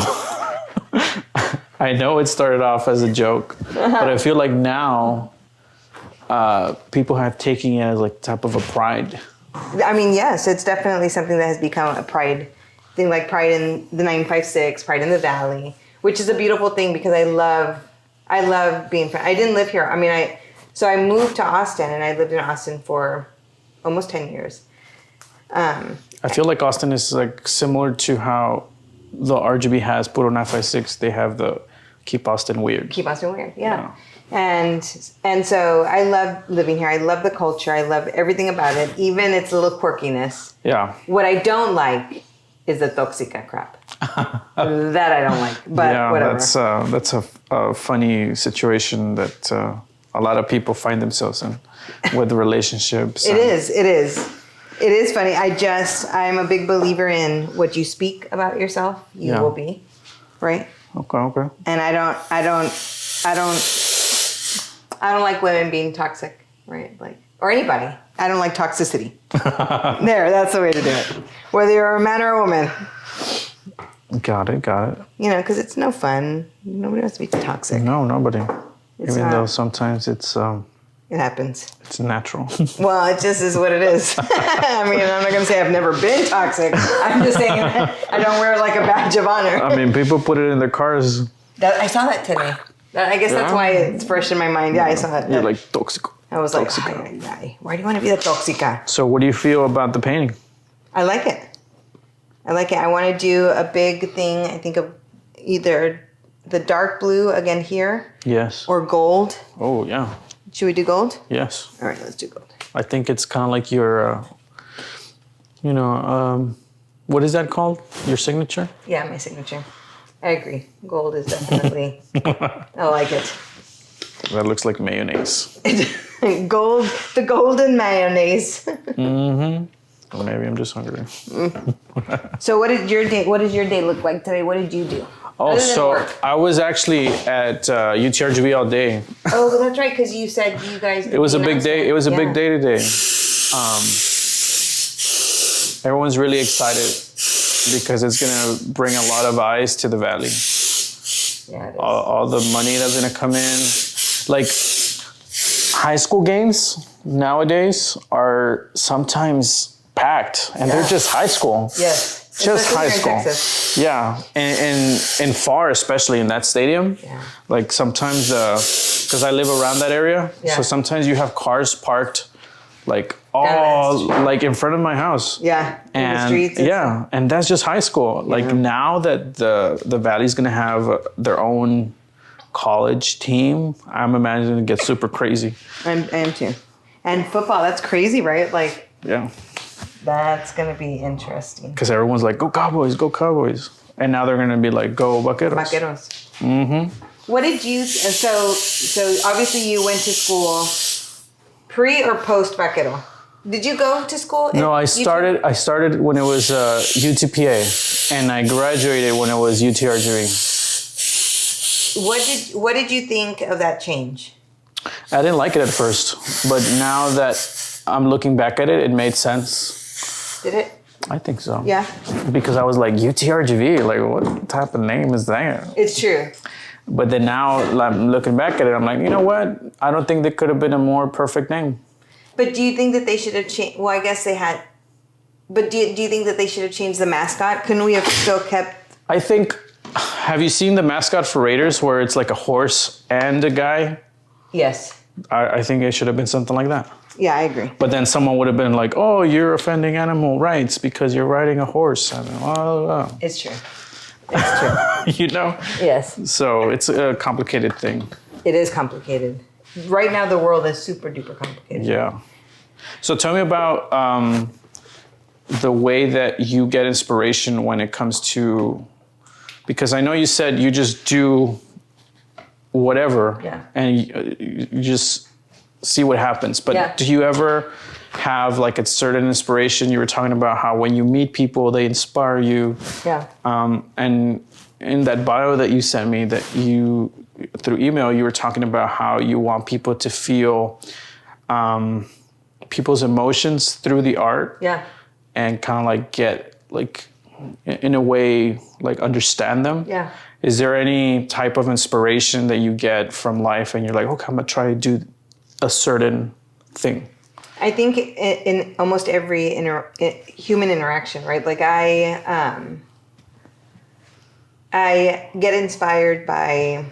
I know it started off as a joke, but I feel like now people have taken it as like type of a pride. I mean, yes, it's definitely something that has become a pride thing, like pride in the 956, pride in the Valley, which is a beautiful thing because I love being I didn't live here. I mean, I moved to Austin and I lived in Austin for almost 10 years. I feel like Austin is like similar to how the RGB has Puro 956. They have the Keep Austin Weird. Keep Austin Weird, yeah. And so I love living here. I love the culture. I love everything about it, even its little quirkiness. Yeah. What I don't like is the toxica crap. That I don't like, but yeah, whatever. That's a funny situation that a lot of people find themselves in with relationships. It is funny. I'm a big believer in what you speak about yourself, you will be, right? Okay. And I don't like women being toxic, right? Like, or anybody. I don't like toxicity. That's the way to do it. Whether you're a man or a woman. Got it. You know, because it's no fun. Nobody wants to be toxic. No, nobody. It's Even not. though sometimes it's It happens. it's natural. Well, it just is what it is. I mean, I'm not going to say I've never been toxic. I'm just saying I don't wear it like a badge of honor. I mean, people put it in their cars. I saw that today. I guess that's why it's fresh in my mind. Yeah, I saw it. You're like toxic. I was like, Toxica. ay. Why do you want to be the toxica? So what do you feel about the painting? I like it. I want to do a big thing. I think of either the dark blue again here Yes. or gold. Oh, yeah. Should we do gold? Yes. All right, let's do gold. I think it's kind of like your, what is that called? Your signature? Yeah, my signature. I agree. Gold is definitely, I like it. That looks like mayonnaise. Gold, the golden mayonnaise. Or maybe I'm just hungry. So what does your day look like today? What did you do? Oh, Other than so work. I was actually at UTRGB all day. Oh, that's right, because you said you guys. It was a big day. It was a big day today. Everyone's really excited because it's gonna bring a lot of eyes to the Valley. Yeah, it is. All the money that's gonna come in. Like high school games nowadays are sometimes packed, and they're just high school. Yes. Just Especially high here in school. Texas. Yeah, and far, especially in that stadium. Yeah. Like sometimes, because I live around that area, Yeah. so sometimes you have cars parked, like Down that like in front of my house. Yeah. In And the streets. yeah, and that's just high school. Like now that the Valley's gonna have their own college team, I'm imagining it gets super crazy. I am too. And football, that's crazy, right? Like, Yeah, that's going to be interesting. because everyone's like, "Go Cowboys, go Cowboys," and now they're gonna be like, "Go Vaqueros." Vaqueros. Mm-hmm. What did you, so obviously you went to school pre or post Vaquero? Did you go to school? No, I started when it was UTPA, and I graduated when it was UTRGB. What did you think of that change? I didn't like it at first, but now that I'm looking back at it, it made sense. Did it? I think so. Yeah. Because I was like, UTRGV, like what type of name is that? It's true. But then now I'm looking back at it, I'm like, you know what? I don't think there could have been a more perfect name. But do you think that they should have changed? Well, I guess they had. But do you think that they should have changed the mascot? Couldn't we have still kept? I think, have you seen the mascot for Raiders where it's like a horse and a guy? Yes. I think it should have been something like that. Yeah, I agree. But then someone would have been like, oh, you're offending animal rights because you're riding a horse. I mean, well, It's true. It's true. you know? Yes. So it's a complicated thing. It is complicated. right now the world is super duper complicated. Yeah. So tell me about the way that you get inspiration when it comes to, because I know you said you just do whatever and you just see what happens. But do you ever have like a certain inspiration? You were talking about how when you meet people, they inspire you. Yeah. And in that bio that you sent me, that you through email, you were talking about how you want people to feel people's emotions through the art. Yeah. And kind of like get like in a way like understand them. Yeah. Is there any type of inspiration that you get from life and you're like, okay, I'm gonna try to do a certain thing? I think in almost every human interaction, right? Like I get inspired by,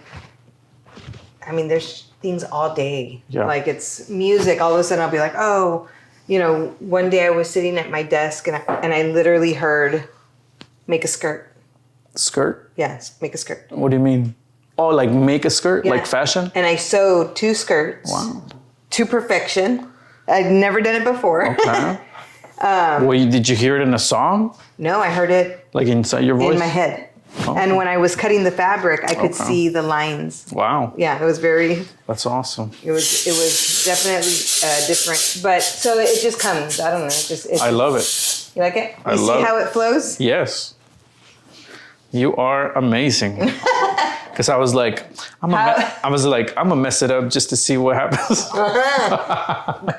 I mean, there's things all day. Yeah. Like it's music. All of a sudden I'll be like, oh, you know, one day I was sitting at my desk and I literally heard make a skirt. Skirt? Yes, make a skirt. What do you mean? Oh, like make a skirt? Yeah. Like fashion? And I sewed 2 skirts. Wow. To perfection. I'd never done it before. Okay. Well, did you hear it in a song? No, I heard it like inside your voice? in my head. Oh. And when I was cutting the fabric, I could see the lines. Wow. Yeah, it was very... That's awesome. It was definitely different. But so it just comes. I don't know. I love it. You like it? I You see how it flows? Yes. You are amazing. Because I was like, I'm gonna mess it up just to see what happens.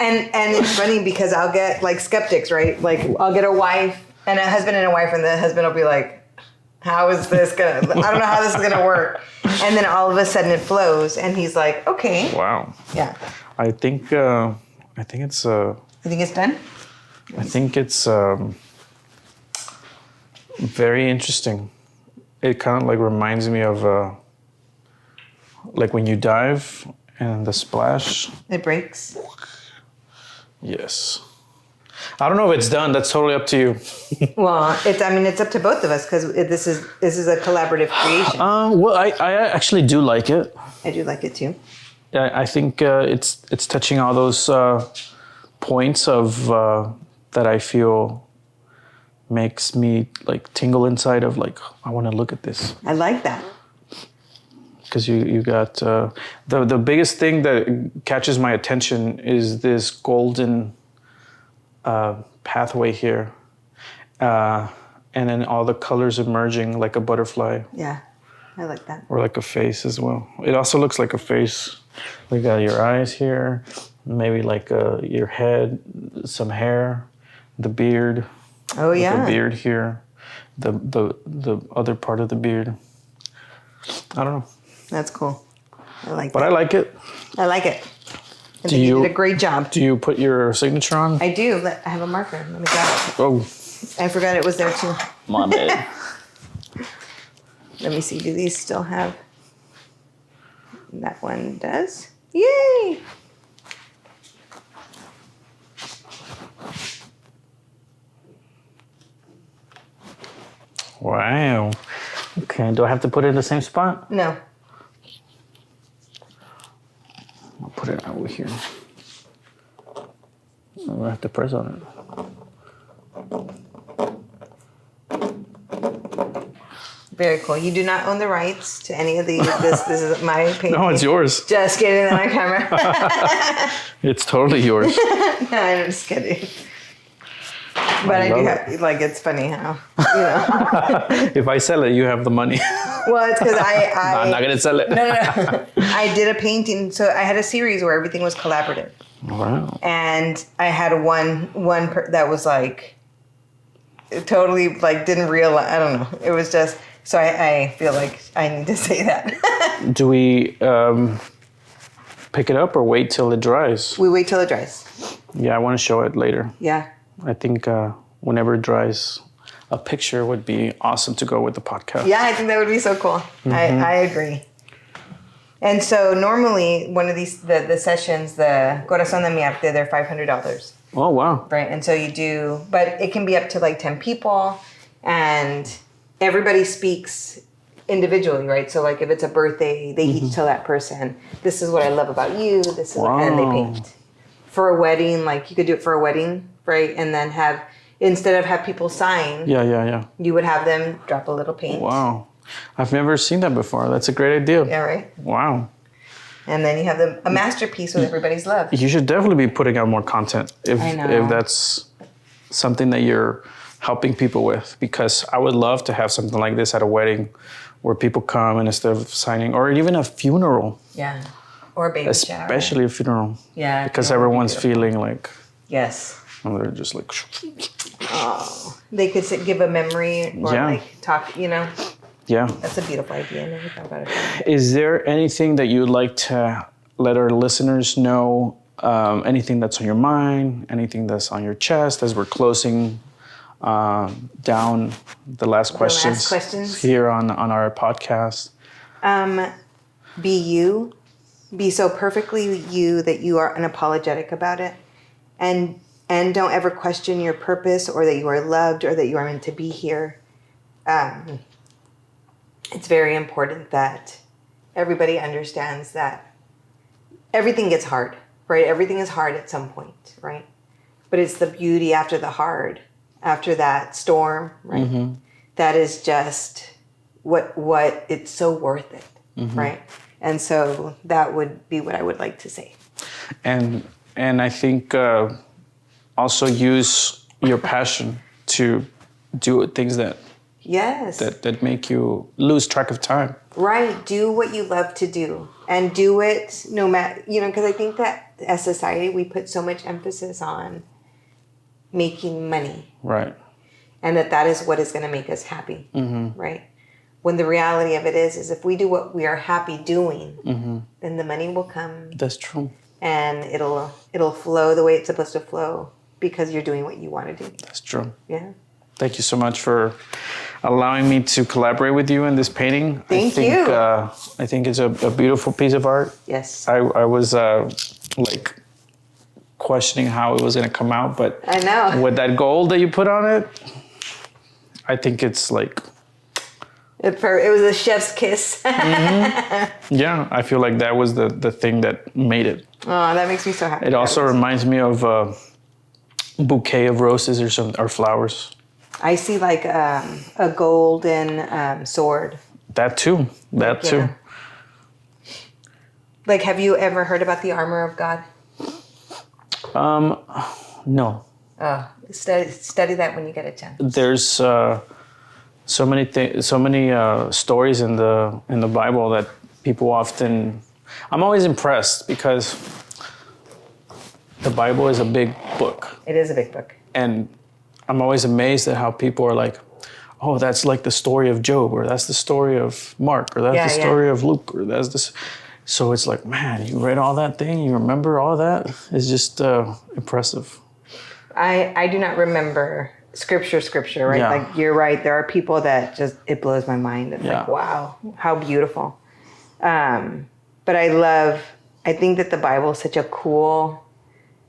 And it's funny because I'll get like skeptics, right? Like I'll get a wife and a husband and a wife, and the husband will be like, how is this gonna, I don't know how this is gonna work. And then all of a sudden it flows and he's like, okay. Wow. Yeah. I think it's You think it's done? I think it's very interesting. It kind of like reminds me of like when you dive and the splash. It breaks. Yes. I don't know if it's done. That's totally up to you. Well, it's up to both of us because this is a collaborative creation. Well, I actually do like it. I do like it too. I think it's touching all those points of that I feel makes me like tingle inside of like, I want to look at this. I like that. Because you got the biggest thing that catches my attention is this golden pathway here, and then all the colors emerging like a butterfly. Yeah, I like that. Or like a face as well. It also looks like a face. We got your eyes here, maybe like your head, some hair, the beard. Oh yeah. The beard here, the other part of the beard. I don't know. That's cool. I like But that. I like it. I like it. I think you did a great job. Do you put your signature on? I do. I have a marker. Let me grab it. Oh, I forgot it was there too. my bad. Let me see. Do these still have? That one does. Yay! Wow. Okay, do I have to put it in the same spot? No. I'll put it over here. I have to press on it. Very cool. You do not own the rights to any of these. This is my painting. No, it's yours. Just kidding on camera. It's totally yours. No, I'm just kidding. But I do have, like, it's funny how, you know. If I sell it, you have the money. Well, it's because I'm not going to sell it. No. I did a painting. So I had a series where everything was collaborative. Wow. And I had one that was like, totally like didn't realize, I don't know. It was just, so I feel like I need to say that. Do we pick it up or wait till it dries? We wait till it dries. Yeah, I want to show it later. Yeah. I think whenever it dries, a picture would be awesome to go with the podcast. Yeah, I think that would be so cool. Mm-hmm. I agree. And so normally one of these, the sessions, the Corazón de mi Arte, they're $500. Oh, wow. Right. And so you do, but it can be up to like 10 people and everybody speaks individually, right? So like if it's a birthday, they each tell that person, this is what I love about you. This is what, and they paint. For a wedding, like you could do it for a wedding, right? And then instead of have people sign, you would have them drop a little paint. Wow. I've never seen that before. That's a great idea. Yeah, right? Wow. And then you have a masterpiece with everybody's love. You should definitely be putting out more content if that's something that you're helping people with, because I would love to have something like this at a wedding where people come and instead of signing, or even a funeral. Yeah. Or a baby shower. Especially a funeral. Yeah. Because everyone's feeling like... Yes. And they're just like... Oh. They could give a memory or like talk, Yeah. That's a beautiful idea. I never thought about it. Is there anything that you'd like to let our listeners know? Anything that's on your mind? Anything that's on your chest as we're closing down the last questions here on our podcast? Be you. Be so perfectly you that you are unapologetic about it. And don't ever question your purpose or that you are loved or that you are meant to be here. It's very important that everybody understands that everything gets hard, right? Everything is hard at some point, right? But it's the beauty after the hard, after that storm, right? Mm-hmm. That is just what it's so worth it, right? And so that would be what I would like to say. And I think also use your passion to do things that that make you lose track of time. Right. Do what you love to do, and do it no matter, because I think that as society, we put so much emphasis on making money. Right. And that is what is going to make us happy. Mm-hmm. Right. When the reality of it is if we do what we are happy doing, then the money will come. That's true. And it'll flow the way it's supposed to flow because you're doing what you want to do. That's true. Yeah. Thank you so much for allowing me to collaborate with you in this painting. Thank you. I think it's a beautiful piece of art. Yes. I was questioning how it was going to come out, but I know. With that gold that you put on it, I think it's like... It was a chef's kiss. Yeah, I feel like that was the thing that made it. Oh, that makes me so happy. It also reminds me of a bouquet of roses or flowers. I see like a golden sword. That too. Like, have you ever heard about the armor of God? No. Oh, study that when you get a chance. There's so many stories in the Bible that people often... I'm always impressed because the Bible is a big book. It is a big book. And I'm always amazed at how people are like, oh, that's like the story of Job, or that's the story of Mark, or that's the story of Luke, or that's this. So it's like, man, you read all that thing, you remember all that? It's just impressive. I do not remember scripture, right? Yeah. Like, you're right. There are people that just, it blows my mind. It's like, wow, how beautiful. But I think that the Bible is such a cool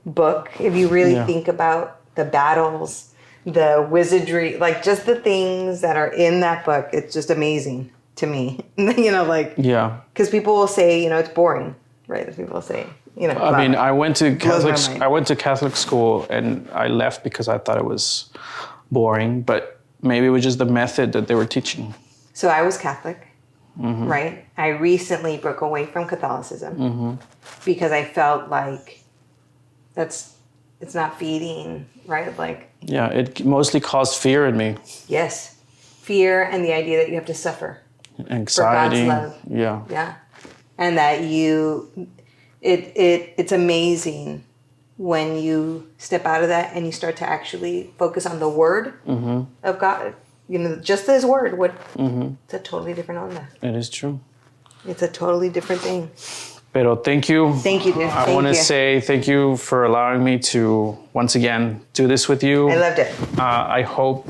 book. If you really think about the battles, the wizardry, like just the things that are in that book, it's just amazing to me. Because people will say, it's boring, right? People will say, I mean, I went to Catholic school and I left because I thought it was boring, but maybe it was just the method that they were teaching. So I was Catholic, right? I recently broke away from Catholicism because I felt like it's not feeding, right? Like, yeah, it mostly caused fear in me. Yes. Fear and the idea that you have to suffer. Anxiety. For God's love. Yeah. Yeah. And that it's amazing when you step out of that and you start to actually focus on the word of God. Just His word. It's a totally different onda. It is true. It's a totally different thing. Pero thank you. Thank you, dude. I want to say thank you for allowing me to, once again, do this with you. I loved it. I hope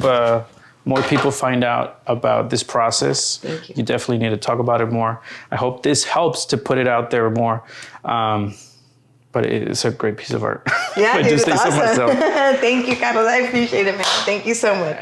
more people find out about this process. Thank you. You definitely need to talk about it more. I hope this helps to put it out there more. But it's a great piece of art. Yeah, I dude, just it's say so awesome. myself. Thank you, Carlos. I appreciate it, man. Thank you so much.